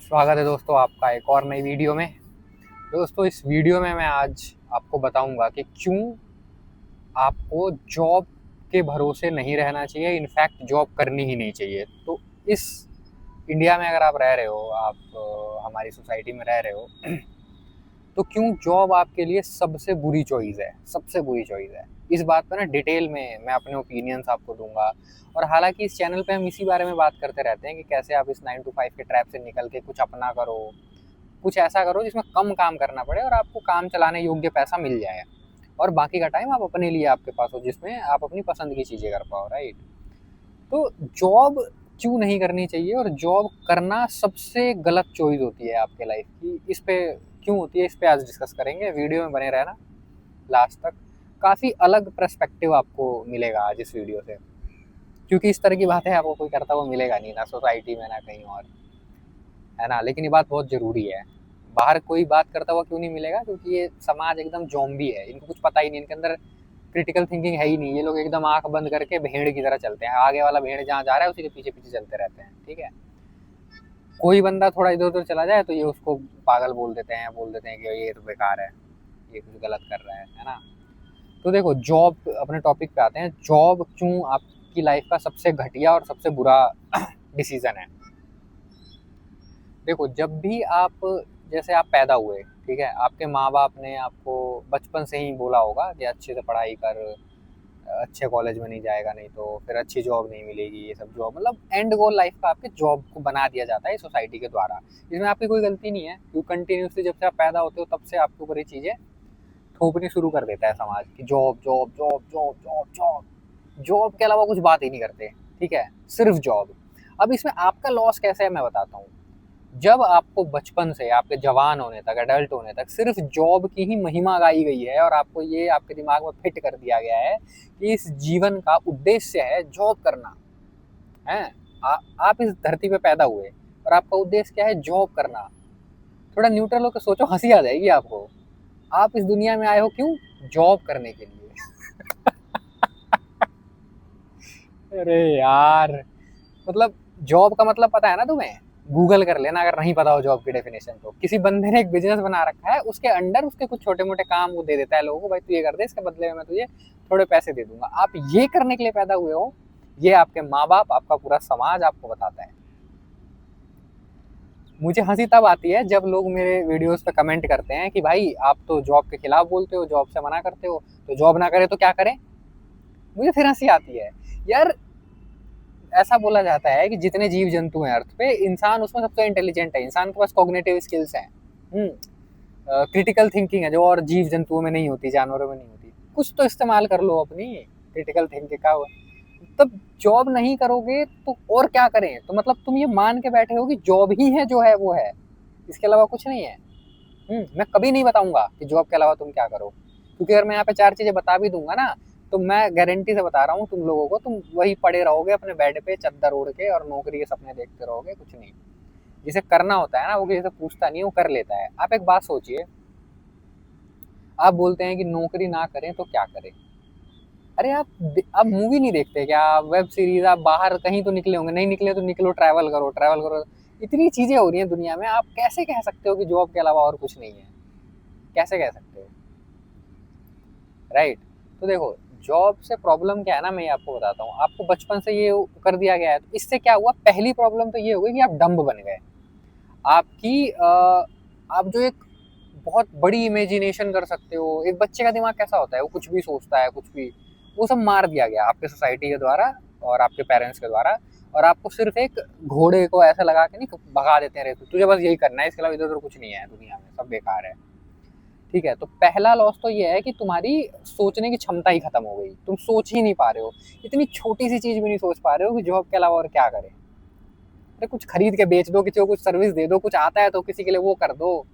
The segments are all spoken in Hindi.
स्वागत है दोस्तों आपका एक और नई वीडियो में। दोस्तों इस वीडियो में मैं आज आपको बताऊंगा कि क्यों आपको जॉब के भरोसे नहीं रहना चाहिए, इनफैक्ट जॉब करनी ही नहीं चाहिए। तो इस इंडिया में अगर आप रह रहे हो, आप हमारी सोसाइटी में रह रहे हो तो क्यों जॉब आपके लिए सबसे बुरी चॉइस है, सबसे बुरी चॉइस है। इस बात पर ना डिटेल में मैं अपने ओपिनियंस आपको दूंगा। और हालांकि इस चैनल पे हम इसी बारे में बात करते रहते हैं कि कैसे आप इस 9 to 5 के ट्रैप से निकल के कुछ अपना करो, कुछ ऐसा करो जिसमें कम काम करना पड़े और आपको काम चलाने योग्य पैसा मिल जाए और बाकी का टाइम आप अपने लिए आपके पास हो, जिसमें आप अपनी पसंद की चीज़ें कर पाओ, राइट। तो जॉब क्यों नहीं करनी चाहिए और जॉब करना सबसे गलत चॉइस होती है आपके लाइफ की, इस पे क्यों होती है, इस पे आज डिस्कस करेंगे। वीडियो में बने रहना लास्ट तक। काफ़ी अलग पर्सपेक्टिव आपको मिलेगा आज इस वीडियो से, क्योंकि इस तरह की बातें आपको कोई करता हुआ मिलेगा नहीं, ना सोसाइटी में ना कहीं और, है ना। लेकिन ये बात बहुत ज़रूरी है। बाहर कोई बात करता हुआ क्यों नहीं मिलेगा, क्योंकि ये समाज एकदम ज़ॉम्बी है, इनको कुछ पता ही नहीं, इनके अंदर क्रिटिकल थिंकिंग है ही नहीं। ये लोग एकदम आंख बंद करके भेड़ की तरह चलते हैं, आगे वाला भेड़ जहाँ जा रहा है उसी के पीछे पीछे चलते रहते हैं, ठीक है। कोई बंदा थोड़ा इधर उधर चला जाए तो ये उसको पागल बोल देते हैं कि ये तो बेकार है, ये कुछ गलत कर रहा है ना। तो देखो, जॉब, अपने टॉपिक पे आते हैं। जॉब क्यों आपकी लाइफ का सबसे घटिया और सबसे बुरा डिसीजन है। देखो, जब भी आप, जैसे आप पैदा हुए, ठीक है, आपके माँ बाप ने आपको बचपन से ही बोला होगा कि अच्छे से पढ़ाई कर, अच्छे कॉलेज में नहीं जाएगा नहीं तो फिर अच्छी जॉब नहीं मिलेगी, ये सब जॉब, मतलब एंड गोल लाइफ का आपके जॉब को बना दिया जाता है सोसाइटी के द्वारा। इसमें आपकी कोई गलती नहीं है, क्योंकि कंटिन्यूसली जब से आप पैदा होते हो तब से आपके ऊपर ये चीज़ें थोपनी शुरू कर देता है समाज की, job job job job job job. Job के अलावा कुछ बात ही नहीं करते, ठीक है, सिर्फ जॉब। अब इसमें आपका लॉस कैसे है मैं बताता हूँ। जब आपको बचपन से आपके जवान होने तक, एडल्ट होने तक सिर्फ जॉब की ही महिमा गाई गई है और आपको ये आपके दिमाग में फिट कर दिया गया है कि इस जीवन का उद्देश्य है जॉब करना, है। आप इस धरती पे पैदा हुए और आपका उद्देश्य क्या है, जॉब करना। थोड़ा न्यूट्रल होकर सोचो, हंसी आ जाएगी आपको। आप इस दुनिया में आए हो क्यों, जॉब करने के लिए। अरे यार, मतलब जॉब का मतलब पता है ना तुम्हें। गूगल कर लेना अगर नहीं पता हो जॉब की डेफिनेशन। तो किसी बंदे ने एक बिजनेस बना रखा है, उसके अंडर उसके कुछ छोटे मोटे काम वो दे देता है लोगों को, भाई तू ये कर दे, इसके बदले में मैं तुझे थोड़े पैसे दे दूंगा। आप ये करने के लिए पैदा हुए हो, ये आपके माँ बाप, आपका पूरा समाज आपको बताता है। मुझे हंसी तब आती है जब लोग मेरे वीडियोस पे कमेंट करते हैं कि भाई आप तो जॉब के खिलाफ बोलते हो, जॉब से मना करते हो, तो जॉब ना करे तो क्या करें। मुझे फिर हंसी आती है यार। ऐसा बोला जाता है कि जितने जीव जंतु हैं अर्थ पे, इंसान उसमें सबसे इंटेलिजेंट है, इंसान के पास कॉग्निटिव स्किल्स हैं, क्रिटिकल थिंकिंग है जो और जीव जंतुओं में नहीं होती, जानवरों में नहीं होती। कुछ तो इस्तेमाल कर लो अपनी क्रिटिकल थिंकिंग का। तब जॉब नहीं करोगे तो और क्या करें। तो मतलब तुम ये मान के बैठे हो कि जॉब ही है जो है वो है, इसके अलावा कुछ नहीं है। मैं कभी नहीं बताऊंगा कि जॉब के अलावा तुम क्या करो, क्योंकि अगर मैं यहाँ पे 4 चीजें बता भी दूंगा ना, तो मैं गारंटी से बता रहा हूँ तुम लोगों को, तुम वही पड़े रहोगे अपने बेड पे चद्दर ओढ़ के और नौकरी के सपने देखते रहोगे, कुछ नहीं। जिसे करना होता है ना वो किसी से पूछता नहीं, वो कर लेता है। आप एक बात सोचिए, आप बोलते हैं कि नौकरी ना करें तो क्या करें। अरे आप मूवी नहीं देखते क्या, वेब सीरीज, आप बाहर कहीं तो निकले होंगे, नहीं निकले तो निकलो, ट्रैवल करो, ट्रैवल करो। इतनी चीजें हो रही हैं दुनिया में, आप कैसे कह सकते हो कि जॉब के अलावा और कुछ नहीं है, कैसे कह सकते हो, राइट। तो देखो, जॉब से प्रॉब्लम क्या है ना, मैं ये आपको बताता हूँ। आपको बचपन से ये कर दिया गया है, तो इससे क्या हुआ, पहली प्रॉब्लम तो ये हो गई कि आप डम्ब बन गए। आपकी आप जो एक बहुत बड़ी इमेजिनेशन कर सकते हो, एक बच्चे का दिमाग कैसा होता है, वो कुछ भी सोचता है, कुछ भी, वो सब मार दिया गया आपके सोसाइटी के द्वारा और आपके पेरेंट्स के द्वारा। और आपको सिर्फ एक घोड़े को ऐसा लगा के नहीं भगा देते हैं, तुझे बस यही करना है, इसके अलावा इधर उधर कुछ नहीं है दुनिया में, सब बेकार है, ठीक है। तो पहला लॉस तो ये है कि तुम्हारी सोचने की क्षमता ही खत्म हो गई, तुम सोच ही नहीं पा रहे हो, इतनी छोटी सी चीज भी नहीं सोच पा रहे हो कि जॉब के अलावा और क्या करें। अरे कुछ खरीद के बेच दो, किसी को कुछ सर्विस दे दो, कुछ आता है तो किसी के लिए वो कर दो।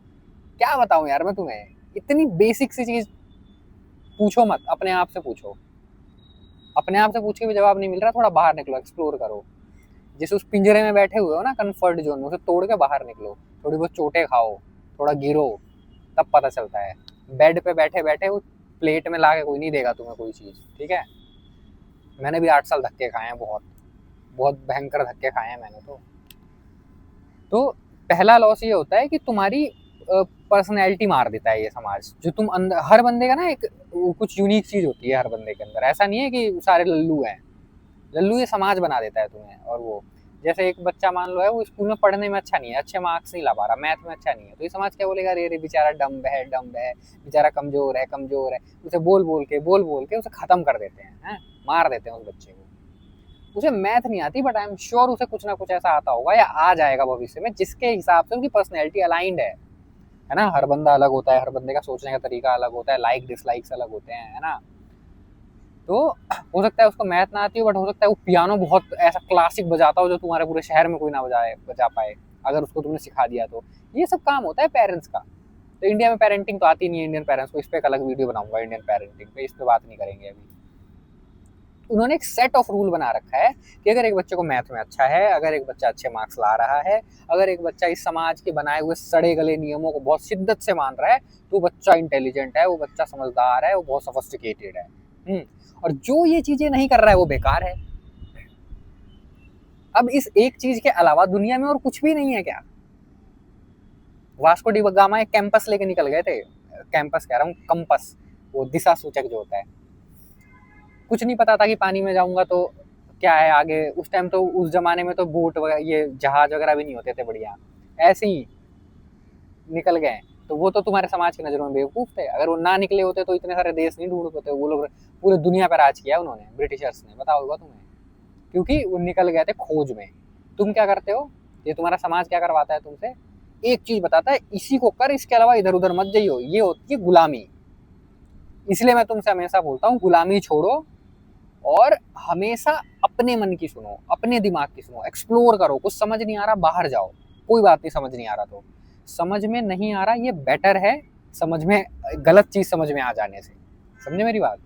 क्या बताऊं यार मैं तुम्हें, इतनी बेसिक सी चीज पूछो मत, अपने आप से पूछो। अपने आप से पूछ के भी जवाब नहीं मिल रहा, थोड़ा बाहर निकलो, एक्सप्लोर करो। जैसे उस पिंजरे में बैठे हुए हो ना, कंफर्ट जोन में, उसे तोड़ के बाहर निकलो, थोड़ी बहुत चोटें खाओ, थोड़ा गिरो, तब पता चलता है। बेड पे बैठे बैठे वो प्लेट में ला के कोई नहीं देगा तुम्हें कोई चीज़, ठीक है। मैंने भी 8 साल धक्के खाए हैं, बहुत बहुत भयंकर धक्के खाए हैं मैंने तो। पहला लॉस ये होता है कि तुम्हारी पर्सनैलिटी मार देता है ये समाज। जो तुम अंदर, हर बंदे का ना एक कुछ यूनिक चीज होती है हर बंदे के अंदर। ऐसा नहीं है कि सारे लल्लू हैं। लल्लू ये समाज बना देता है तुम्हें। और वो जैसे एक बच्चा मान लो है, वो स्कूल में पढ़ने में अच्छा नहीं है, अच्छे मार्क्स नहीं ला पा रहा, मैथ में अच्छा नहीं है, तो ये समाज क्या बोलेगा, अरे रे बेचारा डम्ब है, डम्ब है, बेचारा कमजोर है, कमजोर है। उसे बोल बोल के उसे खत्म कर देते हैं, मार देते हैं उस बच्चे को। उसे मैथ नहीं आती, बट आई एम श्योर उसे कुछ ना कुछ ऐसा आता होगा या आ जाएगा भविष्य में, जिसके हिसाब से उनकी पर्सनैलिटी अलाइंड है ना। हर बंदा अलग होता है, हर बंदे का सोचने का तरीका अलग होता है, लाइक डिसलाइक्स अलग होते हैं, है ना। तो हो सकता है उसको मैथ ना आती हो, बट हो सकता है वो पियानो बहुत ऐसा क्लासिक बजाता हो जो तुम्हारे पूरे शहर में कोई ना बजा पाए, अगर उसको तुमने सिखा दिया तो। ये सब काम होता है पेरेंट्स का। तो इंडिया में पेरेंटिंग तो आती नहीं है इंडियन पेरेंट्स को, इस पर एक अलग वीडियो बनाऊंगा इंडियन पेरेंटिंग पे, इस पर बात नहीं करेंगे अभी। उन्होंने एक सेट ऑफ रूल बना रखा है कि अगर एक बच्चे को मैथ में अच्छा है, अगर एक बच्चा अच्छे मार्क्स ला रहा है, अगर एक बच्चा इस समाज के बनाए हुए सड़े गले नियमों को बहुत शिद्दत से मान रहा है, तो बच्चा इंटेलिजेंट है, वो बच्चा समझदार है, वो बहुत सोफिस्टिकेटेड है। और जो ये चीजें नहीं कर रहा है वो बेकार है। अब इस एक चीज के अलावा दुनिया में और कुछ भी नहीं है क्या? वास्को डी गामा एक कैंपस लेके निकल गए थे, कैंपस कह रहा हूँ, कंपस, वो दिशा सूचक जो होता है। कुछ नहीं पता था कि पानी में जाऊंगा तो क्या है आगे। उस टाइम तो, उस जमाने में तो बोट वगैरह, ये जहाज वगैरह भी नहीं होते थे बढ़िया, ऐसे ही निकल गए। तो वो तो तुम्हारे समाज की नजरों में बेवकूफ थे। अगर वो ना निकले होते तो इतने सारे देश नहीं ढूंढ पाते। वो लोग पूरे दुनिया पर राज किया उन्होंने, ब्रिटिशर्स ने, पता होगा तुम्हें, क्योंकि वो निकल गए थे खोज में। तुम क्या करते हो, ये तुम्हारा समाज क्या करवाता है तुमसे, एक चीज बताता है, इसी को कर, इसके अलावा इधर उधर मत जाइयो। ये होती है गुलामी। इसलिए मैं तुमसे हमेशा बोलता हूँ, गुलामी छोड़ो और हमेशा अपने मन की सुनो, अपने दिमाग की सुनो, एक्सप्लोर करो। कुछ समझ नहीं आ रहा, बाहर जाओ, कोई बात नहीं, समझ नहीं आ रहा तो समझ में नहीं आ रहा, ये बेटर है समझ में, गलत चीज समझ में आ जाने से। समझे मेरी बात?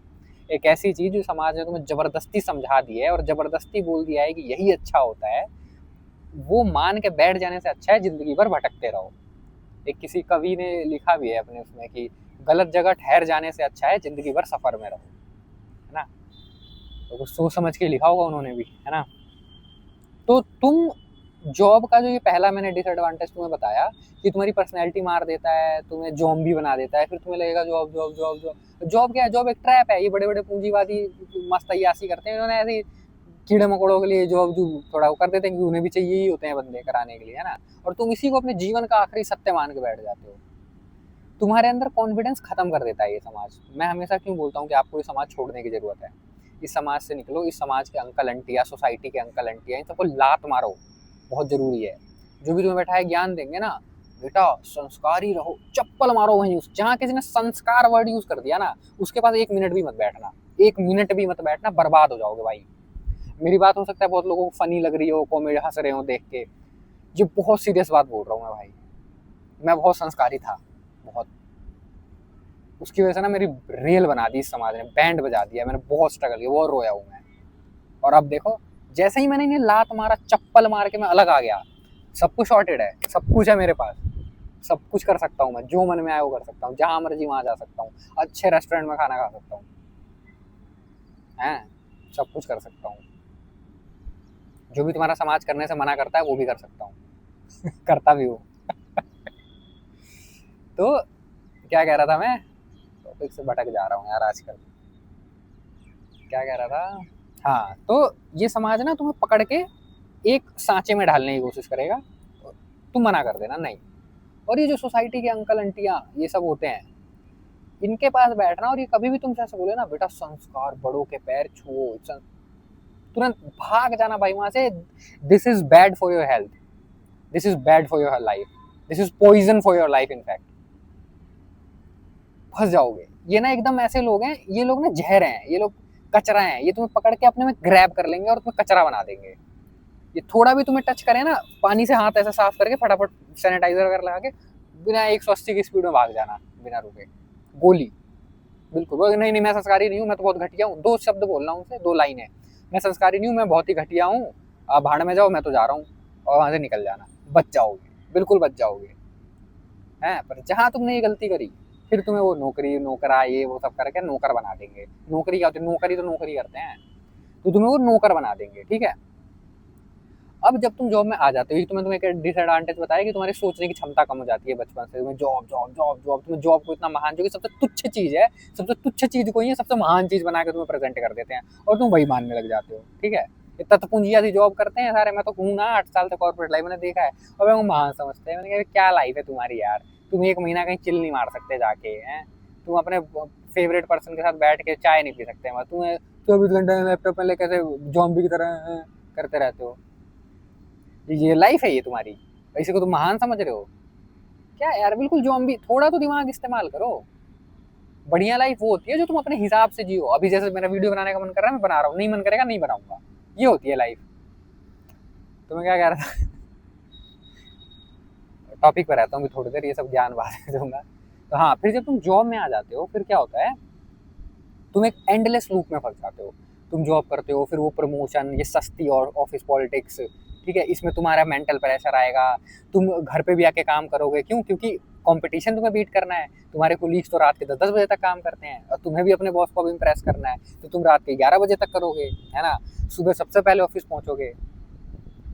एक ऐसी चीज जो समाज ने तुम्हें जबरदस्ती समझा दी है और जबरदस्ती बोल दिया है कि यही अच्छा होता है, वो मान के बैठ जाने से अच्छा है जिंदगी भर भटकते रहो। एक किसी कवि ने लिखा भी है अपने उसमें कि गलत जगह ठहर जाने से अच्छा है जिंदगी भर सफर में रहो, है ना। तो कुछ सोच समझ के लिखा होगा उन्होंने भी, है ना। तो तुम, जॉब का जो ये पहला मैंने डिसएडवांटेज तुम्हें बताया कि तुम्हारी पर्सनैलिटी मार देता है, तुम्हें ज़ॉम्बी बना देता है, फिर तुम्हें लगेगा job job job job. Job क्या है? जॉब एक ट्रैप है। ये बड़े बड़े पूंजीवादी मस्त अय्यासी करते हैं, इन्होंने ऐसे कीड़े मकोड़ों के लिए जॉब जो थोड़ा वो कर देते हैं कि उन्हें भी चाहिए ही होते हैं बंदे कराने के लिए, है ना। और तुम इसी को अपने जीवन का आखिरी सत्य मान के बैठ जाते हो। तुम्हारे अंदर कॉन्फिडेंस खत्म कर देता है ये समाज। मैं हमेशा क्यों बोलता हूँ कि आपको ये समाज छोड़ने की जरूरत है। इस समाज से निकलो, इस समाज के अंकल आंटियां, सोसाइटी के अंकल आंटियां, इन सबको लात मारो, बहुत जरूरी है। जो भी तुम्हें बैठा है ज्ञान देंगे ना, बेटा संस्कारी रहो, चप्पल मारो वहीं। उस जहाँ किसी ने संस्कार वर्ड यूज कर दिया ना, उसके पास एक मिनट भी मत बैठना, एक मिनट भी मत बैठना, बर्बाद हो जाओगे भाई। मेरी बात हो सकता है बहुत लोगों को फनी लग रही हो, कॉमेडी हंस रहे हो देख के, ये बहुत सीरियस बात बोल रहा हूँ मैं भाई। मैं बहुत संस्कारी था, बहुत। उसकी वजह से ना मेरी रेल बना दी इस समाज ने, बैंड बजा दिया, मैंने बहुत स्ट्रगल किया, बहुत रोया हूँ मैं। और अब देखो, जैसे ही मैंने इन्हें लात मारा, चप्पल मार के मैं अलग आ गया। सब कुछ सॉर्टेड है, सब कुछ है मेरे पास, सब कुछ कर सकता हूँ मैं, जो मन में आए वो कर सकता हूँ, जहां मर्जी वहां जा सकता हूँ, अच्छे रेस्टोरेंट में खाना खा सकता हूँ, हैं, सब कुछ कर सकता हूँ। जो भी तुम्हारा समाज करने से मना करता है वो भी कर सकता हूँ करता भी हूँ तो क्या कह रहा था मैं, टॉपिक से भटक जा रहा हूँ यार आजकल। क्या कह रहा था, हाँ, तो ये समाज ना तुम्हें पकड़ के एक सांचे में ढालने की कोशिश करेगा, तुम मना कर देना नहीं। और ये जो सोसाइटी के अंकल आंटियां ये सब होते हैं, इनके पास बैठना, और ये कभी भी तुमसे ऐसे बोले ना, बेटा संस्कार, बड़ों के पैर छुओ, तुरंत भाग जाना भाई वहां से। This is bad for your health, this is bad for your life, this is poison for your life. In fact फंस जाओगे। ये ना एकदम ऐसे लोग हैं, ये लोग ना जहर हैं, ये लोग कचरा हैं। ये तुम्हें पकड़ के अपने में ग्रैब कर लेंगे और तुम्हें कचरा बना देंगे। ये थोड़ा भी तुम्हें टच करें ना, पानी से हाथ ऐसे साफ करके फटाफट सैनिटाइजर वगैरह लगा के बिना 180 की स्पीड में भाग जाना, बिना रुके, गोली। बिल्कुल नहीं नहीं, मैं संस्कारी नहीं हूँ, मैं तो बहुत घटिया हूँ। दो शब्द बोलना उनसे, दो लाइन है, मैं संस्कारी नहीं हूँ, मैं बहुत ही घटिया हूँ, आप भाड़ में जाओ, मैं तो जा रहा हूँ, और वहां से निकल जाना, बच जाओगे, बिल्कुल बच जाओगे। है, पर जहां तुमने ये गलती करी, फिर तुम्हें वो नौकरी, नौकरा, ये वो सब करके नौकर बना देंगे। नौकरी क्या होती है? नौकरी तो नौकरी करते हैं, तो तुम्हें वो नौकर बना देंगे, ठीक है। अब जब तुम जॉब में आ जाते हो, तुम्हें तुम्हें एक डिसएडवांटेज बताया कि तुम्हारी सोचने की क्षमता कम हो जाती है बचपन से। तुम्हें जॉब जॉब जॉब जॉब, तुम्हें जॉब को इतना महान, जो कि सबसे तुच्छ चीज है, सबसे तुच्छ चीज को ही सबसे महान चीज बना के तुम्हें प्रेजेंट कर देते हैं और तुम वही मानने लग जाते हो। ठीक है, इतना तो पूंजिया सी जॉब करते हैं सारे, मैं तो हूँ ना 8 साल से कॉर्पोरेट लाइफ मैंने देखा है, और मैं महान समझते हैं। मैंने कहा क्या लाइफ है तुम्हारी यार, तुम एक महीना कहीं चिल नहीं मार सकते जाके हैं, तुम अपने फेवरेट पर्सन के साथ बैठ के चाय नहीं पी सकते, मैं तुम्हें 24 घंटे लैपटॉप में लेके कैसे जॉम्बी की तरह करते रहते हो। ये लाइफ है ये तुम्हारी, इसी को तुम महान समझ रहे हो क्या यार? बिल्कुल जॉम्बी, थोड़ा तो दिमाग इस्तेमाल करो। बढ़िया लाइफ वो होती है जो तुम अपने हिसाब से जियो। अभी जैसे मेरा वीडियो बनाने का मन कर रहा है, मैं बना रहा हूँ, नहीं मन करेगा नहीं बनाऊंगा, ये होती है लाइफ। तो मैं क्या कह रहा था, टॉपिक पर रहता हूँ थोड़ी देर, ये सब ज्ञान बात दूंगा। तो हाँ, फिर जब तुम जॉब में आ जाते हो, फिर क्या होता है, तुम एक एंडलेस लूप में फंस जाते हो। तुम जॉब करते हो, फिर वो प्रमोशन, ये सस्ती और ऑफिस पॉलिटिक्स, ठीक है, इसमें तुम्हारा मेंटल प्रेशर आएगा। तुम घर पे भी आके काम करोगे, क्यों? क्योंकि कंपटीशन तुम्हें बीट करना है। तुम्हारे कोलीग्स तो रात के 10-10 बजे तक काम करते हैं और तुम्हें भी अपने बॉस को भी इम्प्रेस करना है, तो तुम रात के 11 बजे तक करोगे, है ना। सुबह सबसे पहले ऑफिस पहुंचोगे,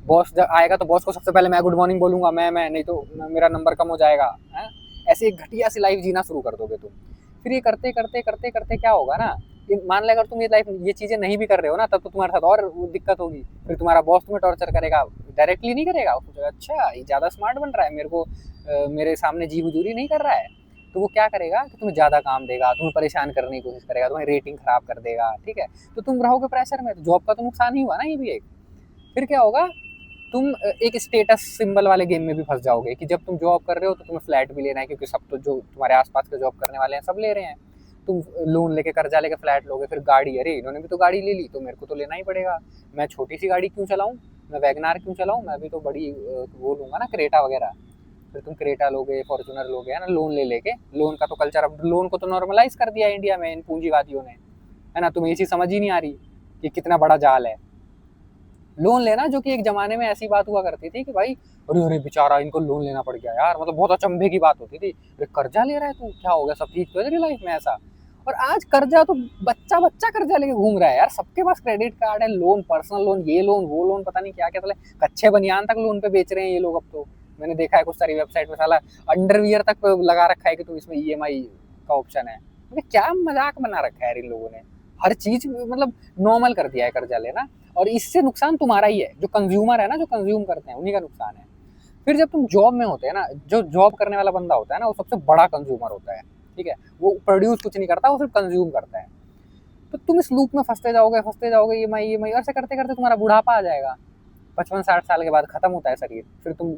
बॉस जब आएगा तो बॉस को सबसे पहले मैं गुड मॉर्निंग बोलूंगा, मैं नहीं तो मेरा नंबर कम हो जाएगा, है। ऐसे एक घटिया सी लाइफ जीना शुरू कर दोगे तुम। फिर ये करते करते करते करते क्या होगा ना, मान लें अगर तुम ये चीजें नहीं भी कर रहे हो ना, तब तो तुम्हारे साथ और दिक्कत होगी। फिर तुम्हारा बॉस तुम्हें टॉर्चर करेगा, डायरेक्टली नहीं करेगा, अच्छा ये ज्यादा स्मार्ट बन रहा है, मेरे को मेरे सामने जी हुजूरी नहीं कर रहा है, तो वो क्या करेगा कि तुम्हें ज्यादा काम देगा, तुम्हें परेशान करने की कोशिश करेगा, तुम्हें रेटिंग खराब कर देगा। ठीक है, तो तुम रहोगे प्रेशर में, तो जॉब का तो नुकसान ही हुआ ना ये भी एक। फिर क्या होगा, तुम एक स्टेटस सिंबल वाले गेम में भी फंस जाओगे कि जब तुम जॉब कर रहे हो तो तुम्हें फ्लैट भी लेना है, क्योंकि सब तो जो तुम्हारे आसपास के जॉब करने वाले हैं सब ले रहे हैं। तुम लोन लेके कर्जा लेके फ्लैट लोगे, फिर गाड़ी, अरे इन्होंने भी तो गाड़ी ले ली तो मेरे को तो लेना ही पड़ेगा, मैं छोटी सी गाड़ी क्यों चलाऊं, मैं वैगनार क्यों चलाऊं, मैं भी तो बड़ी वो लूंगा ना, क्रेटा वगैरह। फिर तुम क्रेटा लोगे, फॉर्चुनर लोगे, है ना, लोन ले लेके। लोन का तो कल्चर, अब लोन को तो नॉर्मलाइज कर दिया है इंडिया में इन पूंजीवादियों ने, है ना। तुम्हें ये चीज समझ ही नहीं आ रही कि कितना बड़ा जाल है लोन लेना, जो कि एक जमाने में ऐसी बात हुआ करती थी कि भाई अरे अरे बेचारा इनको लोन लेना पड़ गया यार, मतलब बहुत अचंभे की बात होती थी, कर्जा ले रहा है तू, क्या हो गया, सब ठीक तो है तेरी लाइफ में, ऐसा। और आज कर्जा तो बच्चा बच्चा कर्जा लेके घूम रहा है यार, सबके पास क्रेडिट कार्ड है, लोन, पर्सनल लोन, ये लोन वो लोन, पता नहीं क्या क्या, साले कच्चे बनियान तक लोन पे बेच रहे हैं ये लोग अब तो। मैंने देखा है कुछ सारी वेबसाइट में साला अंडरवियर तक लगा रखा है कि तुम इसमें ईएमआई का ऑप्शन है। क्या मजाक बना रखा है यार इन लोगों ने, हर चीज मतलब नॉर्मल कर दिया है कर्जा लेना। और इससे नुकसान तुम्हारा ही है, जो कंज्यूमर है ना, जो कंज्यूम करते हैं उन्हीं का नुकसान है। फिर जब तुम जॉब में होते हैं ना, जो जॉब करने वाला बंदा होता है ना, वो सबसे बड़ा कंज्यूमर होता है। ठीक है, वो प्रोड्यूस कुछ नहीं करता, वो सिर्फ कंज्यूम करता है। तो तुम इस लूप में फंसते जाओगे, ये ऐसे करते करते तुम्हारा बुढ़ापा आ जाएगा। 55-60 साल के बाद खत्म होता है शरीर, फिर तुम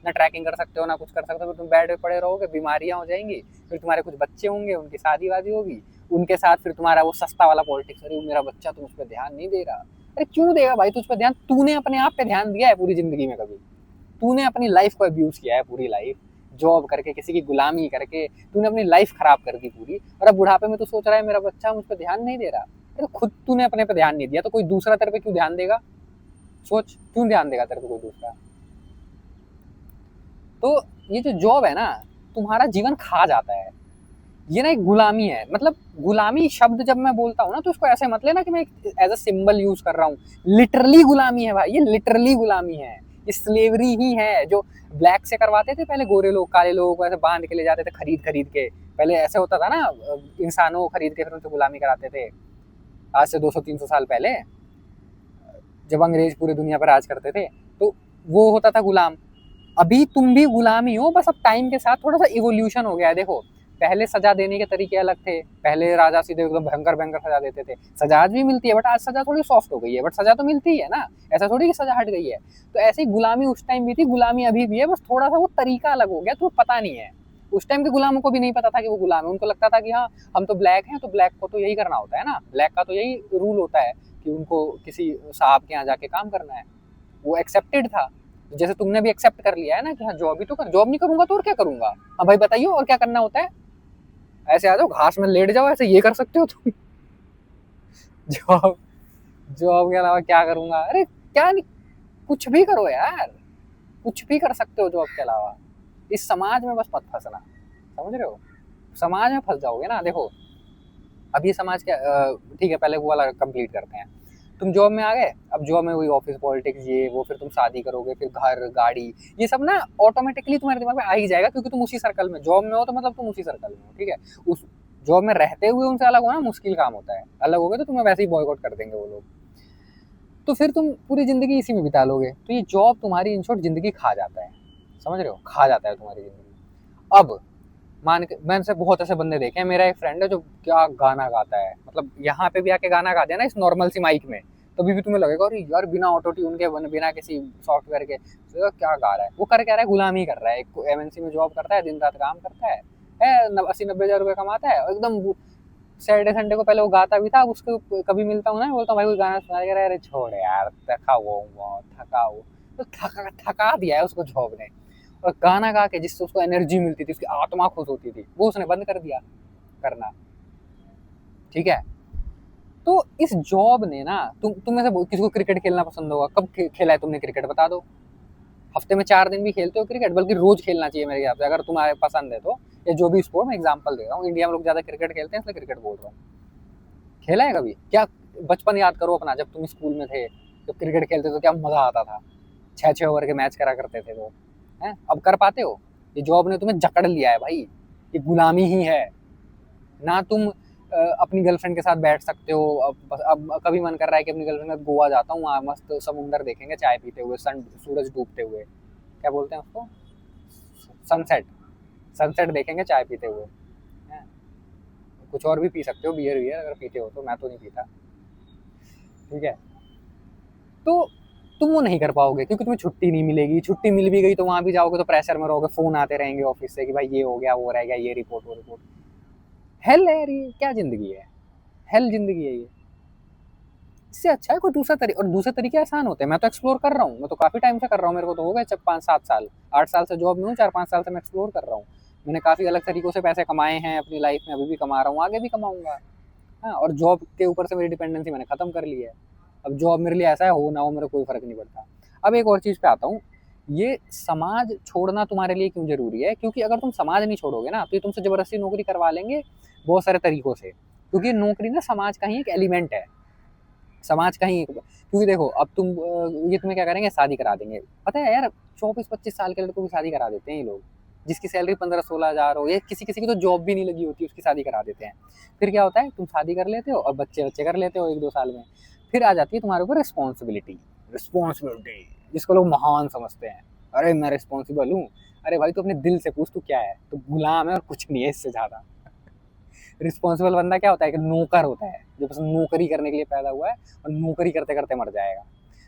ना ट्रैकिंग कर सकते हो ना कुछ कर सकते हो, फिर तुम बेड पे पड़े रहोगे, बीमारियां हो जाएंगी, फिर तुम्हारे कुछ बच्चे होंगे, उनकी शादी वादी होगी, उनके साथ फिर तुम्हारा वो सस्ता वाला पॉलिटिक्स, अरे मेरा बच्चा तुम उस पर ध्यान नहीं दे रहा। अरे क्यों देगा भाई तुझ पर ध्यान? तूने अपने आप पे ध्यान दिया है पूरी जिंदगी में कभी? तूने अपनी लाइफ को अब्यूज किया है पूरी लाइफ, जॉब करके, किसी की गुलामी करके तूने अपनी लाइफ खराब कर दी पूरी, और अब बुढ़ापे में तो सोच रहा है मेरा बच्चा मुझ पर ध्यान नहीं दे रहा। अरे खुद तूने अपने पे ध्यान नहीं दिया तो कोई दूसरा तेरे पे क्यों ध्यान देगा? सोच, क्यों ध्यान देगा तेरे को कोई दूसरा? तो ये जो जॉब है ना, तुम्हारा जीवन खा जाता है। ये ना एक गुलामी है, मतलब गुलामी शब्द जब मैं बोलता हूँ ना, तो इसको ऐसे मत लेना कि मैं एज अ सिंबल यूज कर रहा हूँ। लिटरली गुलामी है भाई, ये लिटरली गुलामी है, ये स्लेवरी ही है। जो ब्लैक से करवाते थे पहले गोरे लोग, काले लोगों को ऐसे बांध के ले जाते थे खरीद खरीद के, पहले ऐसे होता था ना, इंसानों को खरीद के फिर उनसे गुलामी कराते थे, आज से 200-300 साल पहले, जब अंग्रेज पूरी दुनिया पर राज करते थे, तो वो होता था गुलाम। अभी तुम भी गुलाम ही हो, बस अब टाइम के साथ थोड़ा सा इवोल्यूशन हो गया है। देखो, पहले सजा देने के तरीके अलग थे, पहले राजा सीधे एकदम भयंकर भयंकर सजा देते थे, सजा आज भी मिलती है, बट आज सजा थोड़ी सॉफ्ट हो गई है, बट सजा तो मिलती ही है ना, ऐसा थोड़ी कि सजा हट गई है। तो ऐसे ही गुलामी उस टाइम भी थी, गुलामी अभी भी है, बस थोड़ा सा वो तरीका अलग हो गया, तो पता नहीं है। उस टाइम के गुलामों को भी नहीं पता था कि वो गुलाम है, उनको लगता था कि हाँ हम तो ब्लैक हैं, तो ब्लैक को तो यही करना होता है ना, ब्लैक का तो यही रूल होता है कि उनको किसी साहब के यहाँ जाके काम करना है, वो एक्सेप्टेड था। जैसे तुमने भी एक्सेप्ट कर लिया है ना कि हाँ जॉब ही तो कर, जॉब नहीं करूंगा तो और क्या करूंगा? हाँ भाई बताइए और क्या करना होता है? ऐसे आ जाओ घास में लेट जाओ, ऐसे ये कर सकते हो तुम? जॉब, जॉब के अलावा क्या करूंगा? अरे क्या नहीं, कुछ भी करो यार, कुछ भी कर सकते हो जॉब के अलावा। इस समाज में बस मत फंसना, समझ रहे हो? समाज में फंस जाओगे ना। देखो अब ये समाज क्या, ठीक है पहले वो वाला कंप्लीट करते हैं। तुम जॉब में आ गए, अब जॉब में वही ऑफिस पॉलिटिक्स ये वो, फिर तुम शादी करोगे, फिर घर गाड़ी, ये सब ना ऑटोमेटिकली तुम्हारे दिमाग में आ ही जाएगा, क्योंकि तुम उसी सर्कल में जॉब में हो, तो मतलब तुम उसी सर्कल में हो, ठीक है। उस जॉब में रहते हुए उनसे अलग होना मुश्किल काम होता है, अलग हो गए तो तुम्हें वैसे ही बॉयकॉट कर देंगे वो लोग, तो फिर तुम पूरी जिंदगी इसी में बिता लोगे। तो ये जॉब तुम्हारी इन शॉर्ट जिंदगी खा जाता है, समझ रहे हो, खा जाता है तुम्हारी जिंदगी। अब मान के मैंने से बहुत ऐसे बंदे देखे हैं, मेरा एक फ्रेंड है जो क्या गाना गाता है, मतलब यहाँ पे भी आके गाना गा दिया ना इस नॉर्मल सी माइक में, तभी भी तुम्हें लगेगा अरे यार बिना ऑटो ट्यून के, बिना किसी सॉफ्टवेयर के, तो क्या गा रहा है वो, कर क्या रहा है, गुलामी कर रहा है। एक एमएनसी में जॉब करता है, दिन रात काम करता है 80-90 हज़ार रुपये कमाता है, एकदम सैटरडे संडे को पहले वो गाता भी था, अब उसको कभी मिलता हूँ ना, बोलता हूँ भाई कोई गाना सुना रहा है, अरे छोड़ यार थका हुआ थका हो, तो थका दिया है उसको जॉब ने। और गाना गा के जिससे उसको एनर्जी मिलती थी, उसकी आत्मा खुश होती थी, वो उसने बंद कर दिया करना, ठीक है। तो इस जॉब ने ना, तुम में से किसी को क्रिकेट खेलना पसंद होगा, कब खेला है तुमने क्रिकेट, बता दो। हफ्ते में 4 दिन भी खेलते हो क्रिकेट, बल्कि रोज खेलना चाहिए मेरे हिसाब से, अगर तुम्हारे पसंद है तो। या जो भी स्पोर्ट, मैं एग्जांपल दे रहा हूँ, इंडिया में लोग ज्यादा क्रिकेट खेलते हैं इसलिए क्रिकेट बोल रहा हूँ। खेला है कभी क्या? बचपन याद करो अपना, जब तुम स्कूल में थे, जब क्रिकेट खेलते तो क्या मजा आता था, 6-6 ओवर के मैच करा करते थे तो, हैं अब कर पाते हो? ये जॉब ने तुम्हें जकड़ लिया है भाई, ये गुलामी ही है ना। तुम अपनी गर्लफ्रेंड के साथ बैठ सकते हो, अब कभी मन कर रहा है कि अपनी गर्लफ्रेंड के साथ गोवा जाता हूँ, वहाँ मस्त समुंदर देखेंगे चाय पीते हुए, सन सूरज डूबते हुए, क्या बोलते हैं उसको, सनसेट, सनसेट देखेंगे चाय पीते हुए, हैं? कुछ और भी पी सकते हो, बियर वियर अगर पीते हो तो, मैं तो नहीं पीता, ठीक है। तो तुम वो नहीं कर पाओगे, क्योंकि तुम्हें छुट्टी नहीं मिलेगी, छुट्टी मिल भी गई तो वहां भी जाओगे तो प्रेशर में रहोगे, फोन आते रहेंगे ऑफिस से कि भाई ये हो गया वो रह गया, ये रिपोर्ट वो रिपोर्ट। हेल है यार, ये क्या जिंदगी है, हेल जिंदगी है ये। इससे अच्छा है कोई दूसरा तरीका, और दूसरे तरीके आसान होते हैं, मैं तो एक्सप्लोर कर रहा हूँ, मैं तो काफी टाइम से कर रहा हूँ, मेरे को तो हो गए 5-7 साल, 8 साल से जॉब में हूँ, 4-5 साल से मैं एक्सप्लोर कर रहा हूँ। मैंने काफी अलग तरीकों से पैसे कमाए हैं अपनी लाइफ में, अभी भी कमा रहा हूँ, आगे भी कमाऊंगा। हाँ, और जॉब के ऊपर से मेरी डिपेंडेंसी मैंने खत्म कर ली है। अब जॉब मेरे लिए ऐसा है, हो ना हो मेरे कोई फर्क नहीं पड़ता। अब एक और चीज पे आता हूँ, ये समाज छोड़ना तुम्हारे लिए क्यों जरूरी है, क्योंकि अगर तुम समाज नहीं छोड़ोगे ना, तो ये तुमसे जबरदस्ती नौकरी करवा लेंगे बहुत सारे तरीकों से, क्योंकि नौकरी ना समाज का ही एक एलिमेंट है, समाज का ही क्योंकि देखो अब ये तुम्हें क्या करेंगे, शादी करा देंगे, पता है यार, 24-25 साल के लड़कों की शादी करा देते हैं ये लोग, जिसकी सैलरी 15-16 हज़ार हो, या किसी किसी की तो जॉब भी नहीं लगी होती, उसकी शादी करा देते हैं। फिर क्या होता है, तुम शादी कर लेते हो और बच्चे बच्चे कर लेते हो 1-2 साल में, फिर आ जाती है तुम्हारे ऊपर रिस्पॉन्सिबिलिटी, रिस्पॉन्सिबिलिटी जिसको लोग महान समझते हैं, अरे मैं रिस्पॉन्सिबल हूँ। अरे भाई, तू अपने दिल से पूछ, तू क्या है, तो गुलाम है और कुछ नहीं है इससे ज्यादा। रिस्पॉन्सिबल बंदा क्या होता है, कि नौकर होता है, जो बस नौकरी करने के लिए पैदा हुआ है और नौकरी करते करते मर जाएगा।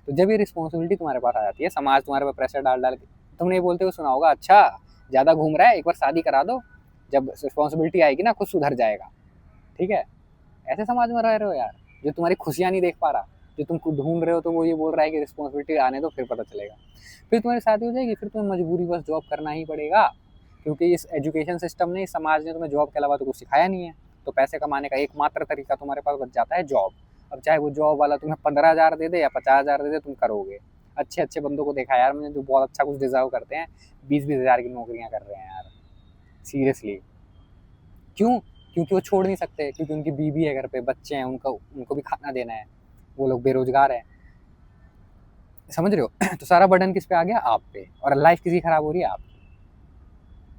तो जब ये रिस्पॉन्सिबिलिटी तुम्हारे पास आ जाती है, समाज तुम्हारे पास प्रेशर डाल डाल के, तुमने ये बोलते हुए सुना होगा, अच्छा ज्यादा घूम रहा है, एक बार शादी करा दो, जब रिस्पॉन्सिबिलिटी आएगी ना खुद सुधर जाएगा, ठीक है। ऐसे समाज में रह रहे हो यार, जो तुम्हारी खुशियां नहीं देख पा रहा, जो तुम खुद ढूंढ रहे हो, तो वो ये बोल रहा है कि रिस्पॉन्सिबिलिटी आने दो फिर पता चलेगा। फिर तुम्हारी शादी हो जाएगी, फिर तुम्हें मजबूरी बस जॉब करना ही पड़ेगा, क्योंकि इस एजुकेशन सिस्टम ने, इस समाज ने तुम्हें जॉब के अलावा तो कुछ सिखाया नहीं है। तो पैसे कमाने का एकमात्र तरीका तुम्हारे पास बच जाता है जॉब। अब चाहे वो जॉब वाला तुम्हें 15 हज़ार दे दे या 50 हज़ार दे दे, तुम करोगे। अच्छे अच्छे बंदों को देखा यार मैंने, जो बहुत अच्छा कुछ डिजर्व करते हैं, 20-20 हज़ार की नौकरियां कर रहे हैं यार, सीरियसली। क्यों? क्योंकि वो छोड़ नहीं सकते, क्योंकि उनकी बीवी है घर पे, बच्चे हैं, उनको भी खाना देना है, वो लोग बेरोजगार हैं, समझ रहे हो। तो सारा बर्डन किस पे आ गया, आप पे, और लाइफ किसी खराब हो रही है आपकी।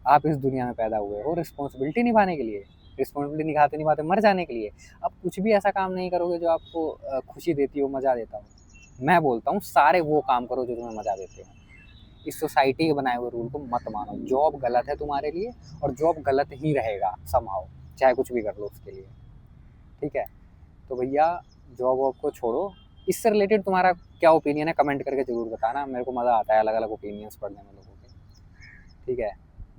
आप इस दुनिया में पैदा हुए हो रिस्पॉन्सिबिलिटी निभाने के लिए, रिस्पॉन्सिबिलिटी निभाते निभाते मर जाने के लिए। अब कुछ भी ऐसा काम नहीं करोगे जो आपको खुशी देती हो, मजा देता हो। मैं बोलता हूँ सारे वो काम करो जो तुम्हें मजा देते हो। इस सोसाइटी के बनाए हुए रूल को मत मानो, जॉब गलत है तुम्हारे लिए, और जॉब गलत ही रहेगा समहाउ, चाहे कुछ भी कर लो उसके लिए, ठीक है। तो भैया, जॉब वॉब को छोड़ो। इससे रिलेटेड तुम्हारा क्या ओपिनियन है, कमेंट करके जरूर बताना, मेरे को मज़ा आता है अलग अलग ओपिनियंस पढ़ने में लोगों के, ठीक है।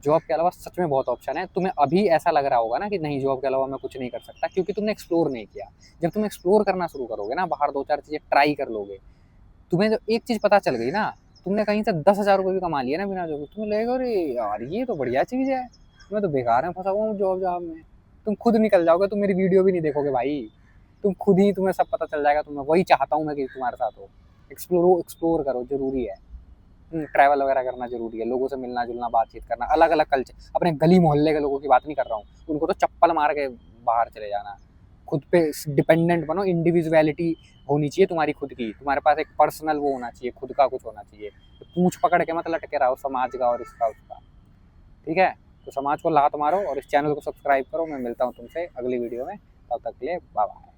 जॉब के अलावा सच में बहुत ऑप्शन है। तुम्हें अभी ऐसा लग रहा होगा ना कि नहीं जॉब के अलावा मैं कुछ नहीं कर सकता, क्योंकि तुमने एक्सप्लोर नहीं किया। जब तुम एक्सप्लोर करना शुरू करोगे ना, बाहर 2-4 चीज़ें ट्राई कर लोगे, तुम्हें जो एक चीज़ पता चल गई ना, तुमने कहीं से 10,000 रुपये भी कमा लिए ना बिना जॉब, तुम्हें लगेगा अरे यार ये तो बढ़िया चीज़ है, मैं तो बेकार है, फंसा हुआ हूँ जॉब जॉब में। तुम खुद निकल जाओगे, तुम मेरी वीडियो भी नहीं देखोगे भाई, तुम खुद ही, तुम्हें सब पता चल जाएगा। तुम्हें वही चाहता हूँ मैं कि तुम्हारे साथ हो। एक्सप्लोर करो, जरूरी है। ट्रैवल वगैरह करना जरूरी है, लोगों से मिलना जुलना, बातचीत करना, अलग अलग कल्चर, अपने गली मोहल्ले के लोगों की बात नहीं कर रहा हूँ, उनको तो चप्पल मार के बाहर चले जाना, खुद पे डिपेंडेंट बनो, इंडिविजुअलिटी होनी चाहिए तुम्हारी खुद की, तुम्हारे पास एक पर्सनल वो होना चाहिए, खुद का कुछ होना चाहिए। तो पूंछ पकड़ के मत लटके रहो समाज का और इसका उसका, ठीक है। तो समाज को लात मारो और इस चैनल को सब्सक्राइब करो। मैं मिलता हूँ तुमसे अगली वीडियो में, तब तक के लिए बाय बाय।